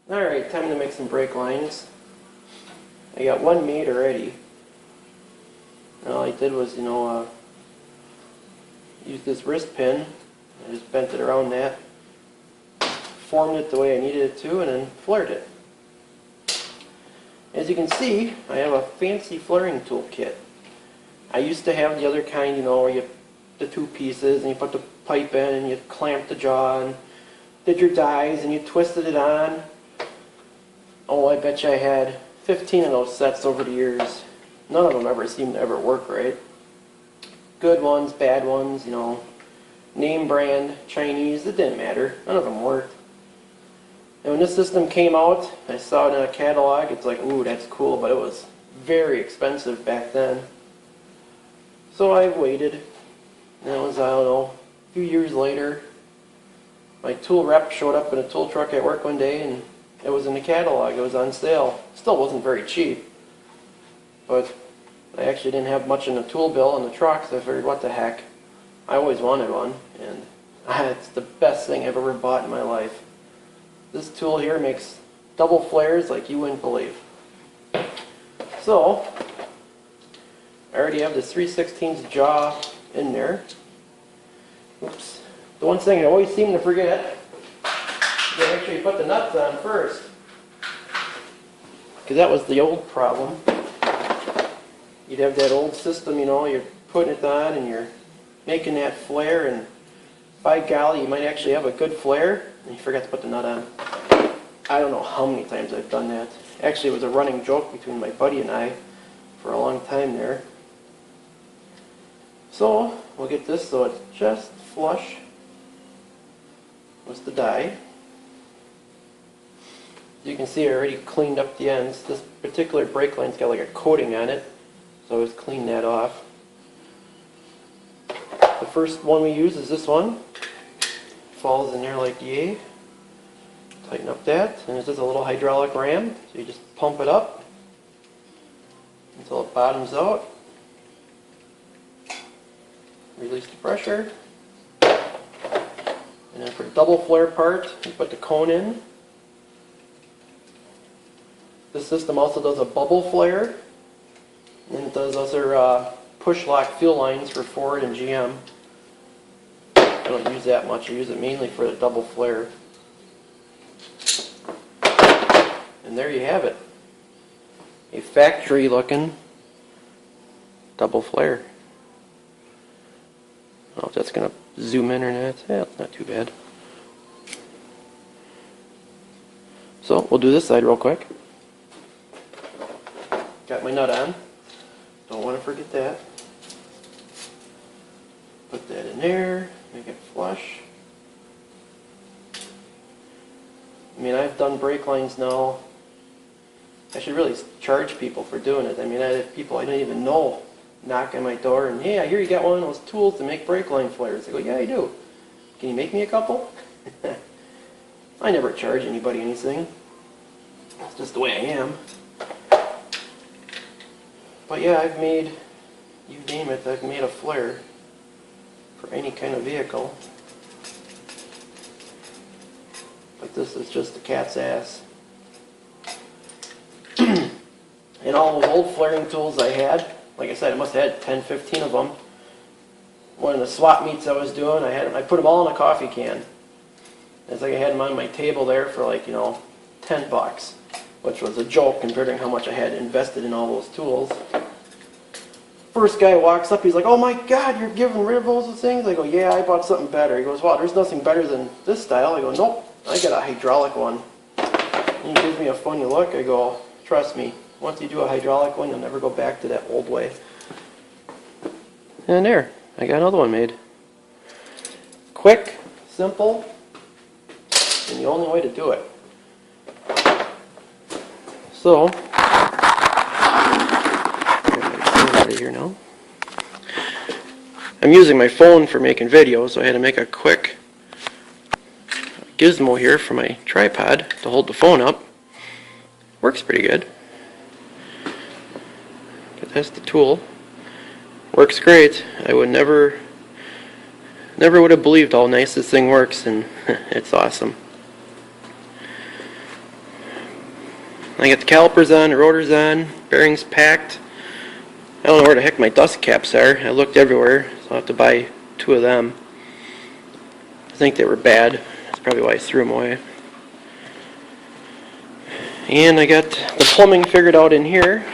Alright, time to make some brake lines. I got one made already. And all I did was, use this wrist pin. I just bent it around that, formed it the way I needed it to, and then flared it. As you can see, I have a fancy flaring tool kit. I used to have the other kind, where you the two pieces and you put the pipe in and you clamp the jaw and did your dies and you twisted it on. Oh, I bet you I had 15 of those sets over the years. None of them ever seemed to ever work right. Good ones, bad ones, name brand, Chinese, it didn't matter. None of them worked. And when this system came out, I saw it in a catalog. It's like, ooh, that's cool, but it was very expensive back then. So I waited. And it was, I don't know, a few years later, my tool rep showed up in a tool truck at work one day, and it was in the catalog. It was on sale. Still wasn't very cheap, but I actually didn't have much in the tool bill in the truck, so I figured, what the heck. I always wanted one, and it's the best thing I've ever bought in my life. This tool here makes double flares like you wouldn't believe. So, I already have this 3/16 jaw in there. Oops. The one thing I always seem to forget is to make sure you put the nuts on first. Because that was the old problem. You'd have that old system, you're putting it on and you're making that flare, and by golly, you might actually have a good flare and you forgot to put the nut on. I don't know how many times I've done that. Actually, it was a running joke between my buddy and I for a long time there. So, we'll get this so it's just flush with the die. You can see I already cleaned up the ends. This particular brake line's got like a coating on it, so I was cleaning that off. The first one we use is this one. Falls in there like yay. Tighten up that, and it's just a little hydraulic ram, so you just pump it up until it bottoms out. Release the pressure. And then for the double flare part, you put the cone in. This system also does a bubble flare, and it does other push lock fuel lines for Ford and GM. I don't use that much, I use it mainly for the double flare. And there you have it. A factory looking double flare. I don't know if that's going to zoom in or not. Yeah, it's not too bad. So we'll do this side real quick. Got my nut on. Don't want to forget that. Put that in there. Make it flush. I mean, I've done brake lines now. I should really charge people for doing it. I mean, I have people I don't even know knock on my door and, hey, I hear you got one of those tools to make brake line flares. I go, yeah, I do. Can you make me a couple? I never charge anybody anything. That's just the way I am. But yeah, I've made, you name it, I've made a flare for any kind of vehicle. But this is just the cat's ass. And all those old flaring tools I had, like I said, I must have had 10, 15 of them. One of the swap meets I was doing, I put them all in a coffee can. It's like I had them on my table there for like, $10, which was a joke considering how much I had invested in all those tools. First guy walks up, he's like, oh my God, you're giving rid of all those things? I go, yeah, I bought something better. He goes, wow, there's nothing better than this style. I go, nope, I got a hydraulic one. And he gives me a funny look. I go, trust me, once you do a hydraulic one, you'll never go back to that old way. And there, I got another one made. Quick, simple, and the only way to do it. So, out of here now. I'm using my phone for making videos, so I had to make a quick gizmo here for my tripod to hold the phone up. Works pretty good. But that's the tool. Works great. I would never would have believed how nice this thing works, and it's awesome. I got the calipers on, the rotors on, bearings packed. I don't know where the heck my dust caps are. I looked everywhere, so I'll have to buy 2 of them. I think they were bad. That's probably why I threw them away. And I got the plumbing figured out in here.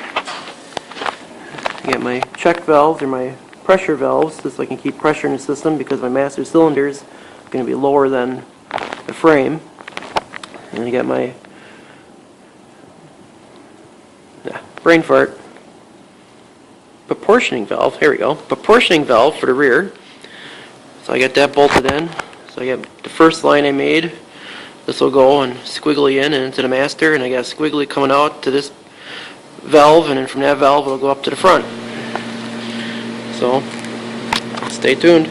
I got my check valves, or my pressure valves, just so I can keep pressure in the system, because my master cylinder is going to be lower than the frame. And I got my brain fart proportioning valve. Here we go. Proportioning valve for the rear. So I got that bolted in. So I got the first line I made. This will go and squiggly in and into the master, and I got a squiggly coming out to this valve, and then from that valve it'll go up to the front. So stay tuned.